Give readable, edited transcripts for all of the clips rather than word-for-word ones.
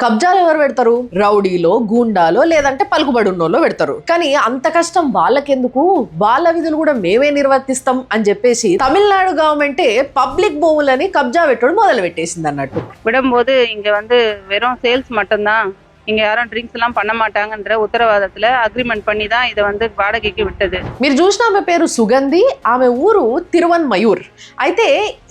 కబ్జాలు ఎవరు పెడతారు? రౌడీలో, గూండాలో, లేదంటే పలుకుబడి ఉన్నోళ్ళు పెడతారు. కానీ అంత కష్టం వాళ్ళకెందుకు? వాళ్ళ విధులు కూడా మేమే నిర్వర్తిస్తాం అని చెప్పేసి తమిళనాడు గవర్నమెంటే పబ్లిక్ భూములని కబ్జా పెట్టడం మొదలు పెట్టేసింది అన్నట్టు. விடும்போது இங்க வெறும் சேல்ஸ் மட்டும்தான், இங்க யாரும் ட்ரிங்க்ஸ் எல்லாம் பண்ண மாட்டாங்கன்ற உத்தரவாதத்துல அக்ரிமெண்ட் பண்ணி தான் இதை வாடகைக்கு విట్టது. మీరు చూసిన ఆమె పేరు సుగంధి, ఆమె ఊరు తిరువన్మయూర్. అయితే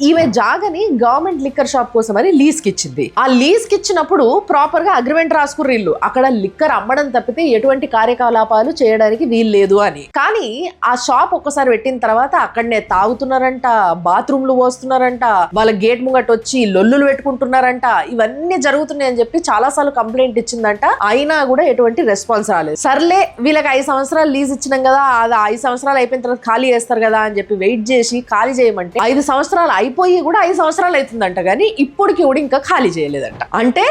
ఈమె జాగని గవర్నమెంట్ లిక్కర్ షాప్ కోసం అని లీజ్ కి ఇచ్చింది. ఆ లీజ్ కి ఇచ్చినప్పుడు ప్రాపర్ గా అగ్రిమెంట్ రాసుకుర్రు ఇల్లు, అక్కడ లిక్కర్ అమ్మడం తప్పితే ఎటువంటి కార్యకలాపాలు చేయడానికి వీల్లేదు అని. కానీ ఆ షాప్ ఒక్కసారి పెట్టిన తర్వాత అక్కడనే తాగుతున్నారంట, బాత్రూమ్లు పోస్తున్నారంట, వాళ్ళ గేట్ ముంగట వచ్చి లొల్లులు పెట్టుకుంటున్నారంట. ఇవన్నీ జరుగుతున్నాయి అని చెప్పి చాలా సార్లు కంప్లైంట్ ఇచ్చింది. అయినా కూడా ఎటువంటి రెస్పాన్స్ రాలేదు. సర్లే వీళ్ళకి 5 సంవత్సరాలు లీజ్ ఇచ్చినాం కదా, అది 5 సంవత్సరాలు అయిపోయిన తర్వాత ఖాళీ చేస్తారు కదా అని చెప్పి వెయిట్ చేసి ఖాళీ చేయమంటే 5 సంవత్సరాలు అయిపోయి కూడా 5 సంవత్సరాలు అవుతుందంట, కానీ ఇప్పటికి కూడా ఇంకా ఖాళీ చేయలేదంట. అంటే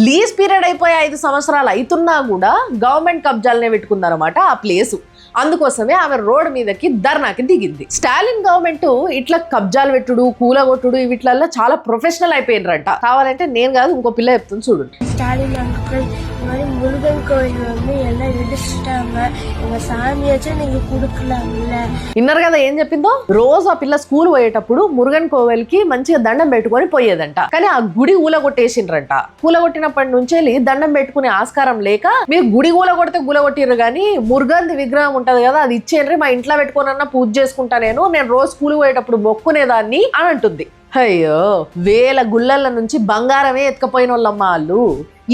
లీజ్ పీరియడ్ అయిపోయి 5 సంవత్సరాలు అవుతున్నా కూడా గవర్నమెంట్ కబ్జాలనే పెట్టుకున్నారన్నమాట ఆ ప్లేసు. అందుకోసమే ఆమె రోడ్ మీదకి ధర్నాకి దిగింది. స్టాలిన్ గవర్నమెంట్ ఇట్లా కబ్జాలు పెట్టుడు, కూలగొట్టుడు వీటిలలో చాలా ప్రొఫెషనల్ అయిపోయినరంట. కావాలంటే నేను కాదు ఇంకో పిల్ల చెప్తుంది చూడండి. ஸ்டாலின் அங்கிள் இந்த மாதிரி முருகன் கோயில் எல்லாம் இடிச்சிட்டாங்க, எங்க சாமியாச்சும் நீங்க கொடுக்கலாம்ல. విన్నారు కదా ఏం చెప్పిందో? రోజు ఆ పిల్ల స్కూల్ పోయేటప్పుడు మురుగన్ కోవెల్ కి మంచిగా దండం పెట్టుకొని పోయేదంట. కానీ ఆ గుడి ఊలగొట్టేసిండ్రంట. కూలగొట్టినప్పటి నుంచి దండం పెట్టుకునే ఆస్కారం లేక, మీరు గుడి కూలగొడితే కూలగొట్టిర్రు కానీ మురుగన్ విగ్రహం ఉంటది కదా అది ఇచ్చేయండి, మా ఇంట్లో పెట్టుకోనన్నా పూజ చేసుకుంటా, నేను రోజు స్కూల్ పోయేటప్పుడు మొక్కునేదాన్ని అని అంటుంది. అయ్యో, వేల గుళ్ళల నుంచి బంగారమే ఎత్తుకపోయిన వాళ్ళమ్మ వాళ్ళు.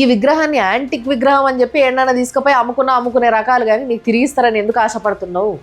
ఈ విగ్రహాన్ని యాంటిక్ విగ్రహం అని చెప్పి ఎన్నైనా తీసుకుపోయి అమ్ముకునే రకాలు, కానీ నీకు తిరిగిస్తారని ఎందుకు ఆశపడుతున్నావు?